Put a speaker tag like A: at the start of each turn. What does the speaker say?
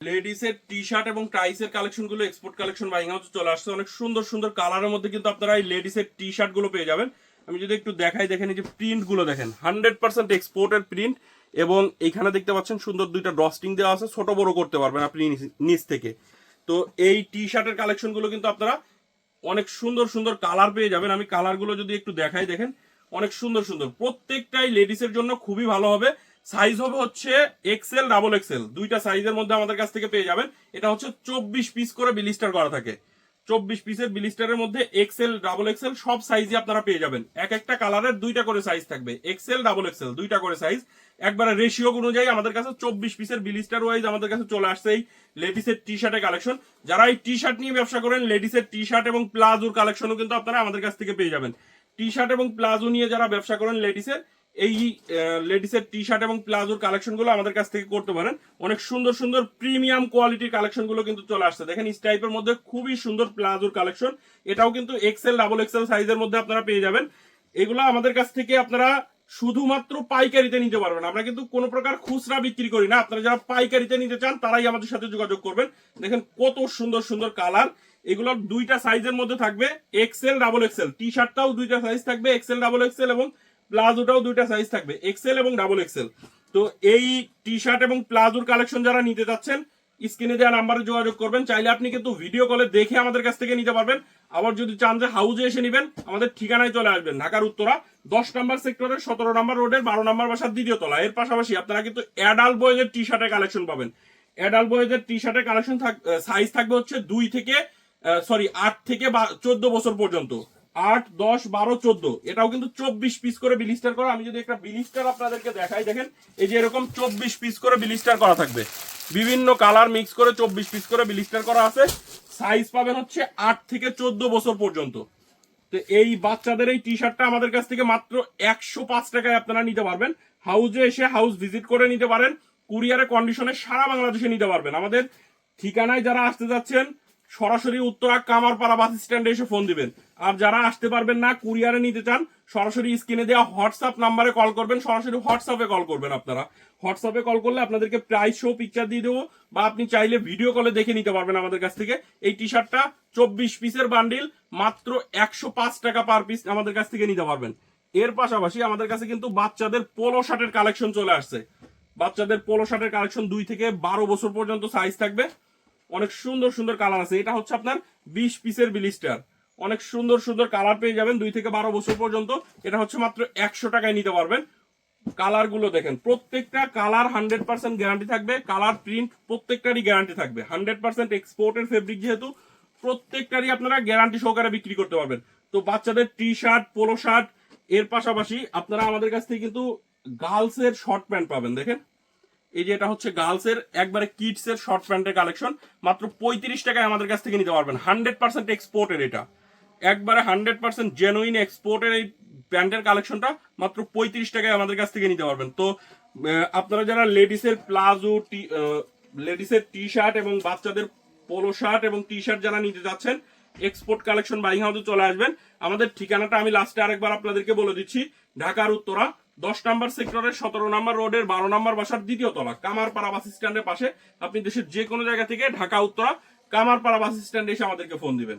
A: লেডিসের T shirt এবং টাইসের collection গুলো export collection buying হাউসে চলে আসছে। অনেক সুন্দর সুন্দর কালারের মধ্যে কিন্তু আপনারা এই লেডিসের টি শার্ট গুলো পেয়ে যাবেন। আমি যদি একটু দেখাই, দেখেন এই যে প্রিন্ট গুলো দেখেন, 100% এক্সপোর্টের প্রিন্ট। এবং এইখানে দেখতে পাচ্ছেন সুন্দর দুইটা ড্রস্টিং দেওয়া আছে, ছোট বড় করতে পারবেন আপনি নিচ থেকে। তো এই টি শার্টের কালেকশন গুলো কিন্তু আপনারা অনেক সুন্দর সুন্দর কালার পেয়ে যাবেন। আমি কালার গুলো যদি একটু দেখাই, দেখেন অনেক সুন্দর সুন্দর, প্রত্যেকটাই লেডিসের জন্য খুবই ভালো হবে। সাইজ হবে হচ্ছে এক্সেল ডাবল এক্সেল, দুইটা সাইজের মধ্যে আমাদের কাছ থেকে পেয়ে যাবেন। এটা হচ্ছে 24 পিস করে বিলিস্টার করা থাকে। 24 পিসের বিলিস্টারের মধ্যে এক্সেল ডাবল এক্সেল সব সাইজই আপনারা পেয়ে যাবেন। এক একটা কালারের দুইটা করে সাইজ থাকবে, এক্সেল ডাবল এক্সেল দুইটা করে সাইজ। একবারে রেশিও অনুযায়ী আমাদের কাছে 24 পিসের বিলিস্টার ওয়াইজ আমাদের কাছে চলে আসছে এই লেডিসের টি শার্টের কালেকশন। যারা এই টি শার্ট নিয়ে ব্যবসা করেন, লেডিসের টি শার্ট এবং প্লাজোর কালেকশনও কিন্তু আপনারা আমাদের কাছ থেকে পেয়ে যাবেন। টি শার্ট এবং প্লাজো নিয়ে যারা ব্যবসা করেন লেডিসের, এই লেডিসের টি শার্ট এবং প্লাজোর কালেকশন গুলো আমাদের কাছ থেকে করতে পারেন। অনেক সুন্দর সুন্দর প্রিমিয়াম কোয়ালিটির কালেকশন গুলো কিন্তু চলে আসছে। দেখেন এই টাইপের মধ্যে খুবই সুন্দর প্লাজোর কালেকশন, এটাও কিন্তু এক্সেল ডাবল এক্সেল সাইজের মধ্যে আপনারা পেয়ে যাবেন। এগুলো আমাদের কাছ থেকে আপনারা শুধুমাত্র পাইকারিতে নিতে পারবেন। আমরা কিন্তু কোনো প্রকার খুচরা বিক্রি করি না। আপনারা যারা পাইকারিতে নিতে চান তারাই আমাদের সাথে যোগাযোগ করবেন। দেখেন কত সুন্দর সুন্দর কালার, এগুলোর দুইটা সাইজের মধ্যে থাকবে, এক্সেল ডাবল এক্সেল। টি শার্টটাও দুইটা সাইজ থাকবে, এক্সেল ডাবল এক্সেল, এবং প্লাজোটাও দুইটা সাইজ থাকবে, এক্সেল এবং ডাবল এক্সেল। তো এই টি শার্ট এবং প্লাজোর কালেকশন যারা নিতে চাচ্ছেন, স্ক্রিনে দেওয়া নাম্বারে যোগাযোগ করবেন। চাইলে আপনি কিন্তু ভিডিও কলে দেখে আমাদের কাছ থেকে নিতে পারবেন। আবার যদি চান যে হাউজে এসে নেবেন, আমাদের ঠিকানায় চলে আসবেন, ঢাকার উত্তরা 10 নম্বর সেক্টরের 17 নম্বর রোডের 12 নম্বর বাসার দ্বিতীয় তলা। এর পাশাপাশি আপনারা কিন্তু অ্যাডাল্ট বয়েজের টি শার্টের কালেকশন পাবেন। অ্যাডাল্ট বয়েজের টি শার্টের কালেকশন সাইজ থাকবে হচ্ছে 8 থেকে 14 বছর পর্যন্ত। 8, 10, 12, 14, এটাও কিন্তু 24 পিস করে বিলিস্টার করা। আমি যদি একটা বিলিস্টার আপনাদেরকে দেখাই, দেখেন এই যে এরকম 24 পিস করে বিলিস্টার করা থাকবে, বিভিন্ন কালার মিক্স করে 24 পিস করে বিলিস্টার করা আছে। সাইজ পাবেন হচ্ছে 8 থেকে 14 বছর পর্যন্ত। তো এই বাচ্চাদের এই টি শার্টটা আমাদের কাছ থেকে মাত্র 105 টাকায় আপনারা নিতে পারবেন। হাউজে এসে হাউস ভিজিট করে নিতে পারেন, কুরিয়ারে কন্ডিশনে সারা বাংলাদেশে নিতে পারবেন। আমাদের ঠিকানায় যারা আসতে যাচ্ছেন, সরাসরি উত্তরা কামারপাড়া বাস স্ট্যান্ডে এসে ফোন দিবেন। আর যারা আসতে পারবেন না, কুরিয়ারে নিতে চান, সরাসরি স্ক্রিনে দেওয়া হোয়াটসঅ্যাপ নাম্বারে কল করবেন। সরাসরি হোয়াটসঅ্যাপে কল করবেন। আপনারা হোয়াটসঅ্যাপে কল করলে আপনাদেরকে প্রাইস শো পিকচার দিয়ে দেবো, বা আপনি চাইলে ভিডিও কলে দেখে নিতে পারবেন আমাদের কাছ থেকে। এই টি শার্টটা 24 পিসের বান্ডিল, মাত্র 105 টাকা পার পিস আমাদের কাছ থেকে নিতে পারবেন। এর পাশাপাশি আমাদের কাছে কিন্তু বাচ্চাদের পোলো শার্টের কালেকশন চলে আসছে। বাচ্চাদের পোলো শার্টের কালেকশন 2 থেকে 12 বছর পর্যন্ত সাইজ থাকবে। অনেক সুন্দর সুন্দর কালার আছে। এটা হচ্ছে আপনার 20 পিসের বিলিস্টার, অনেক সুন্দর সুন্দর কালার পেয়ে যাবেন 2 থেকে 12 বছর পর্যন্ত। এটা হচ্ছে মাত্র 100 টাকায় নিতে পারবেন। কালার গুলো দেখেন, প্রত্যেকটা কালার 100% গ্যারান্টি থাকবে। কালার প্রিন্ট প্রত্যেকটারই গ্যারান্টি থাকবে। 100% এক্সপোর্টের ফেব্রিক, যেহেতু প্রত্যেকটারই আপনারা গ্যারান্টি সহকারে বিক্রি করতে পারবেন। তো বাচ্চাদের টি শার্ট, পোলো শার্ট, এর পাশাপাশি আপনারা আমাদের কাছ থেকে কিন্তু গার্লসের শর্ট প্যান্ট পাবেন। দেখেন এই যে এটা হচ্ছে গার্লসের একবারে কিডস এর শর্ট প্যান্টের কালেকশন, মাত্র 35 টাকায় আমাদের কাছ থেকে নিতে পারবেন। 100% এক্সপোর্টের, এটা একবারে 100% জেনুইন এক্সপোর্টের এই প্যান্টের কালেকশনটা মাত্র 35 টাকায় আমাদের কাছ থেকে নিতে পারবেন। তো আপনারা যারা লেডিসের প্লাজো, লেডিসের টি শার্ট এবং বাচ্চাদের পোলো শার্ট এবং টি শার্ট যারা নিতে যাচ্ছেন, এক্সপোর্ট কালেকশন বাইং হাউসে চলে আসবেন। আমাদের ঠিকানাটা আমি লাস্টে আরেকবার আপনাদেরকে বলে দিচ্ছি, ঢাকার উত্তরা 10 নম্বর সেক্টরের 17 নম্বর রোডের 12 নম্বর বাসার দ্বিতীয় তলা, কামারপাড়া বাস স্ট্যান্ডের পাশে। আপনি দেশের যে কোনো জায়গা থেকে ঢাকা উত্তরা কামারপাড়া বাস স্ট্যান্ডে এসে আমাদেরকে ফোন দিবেন।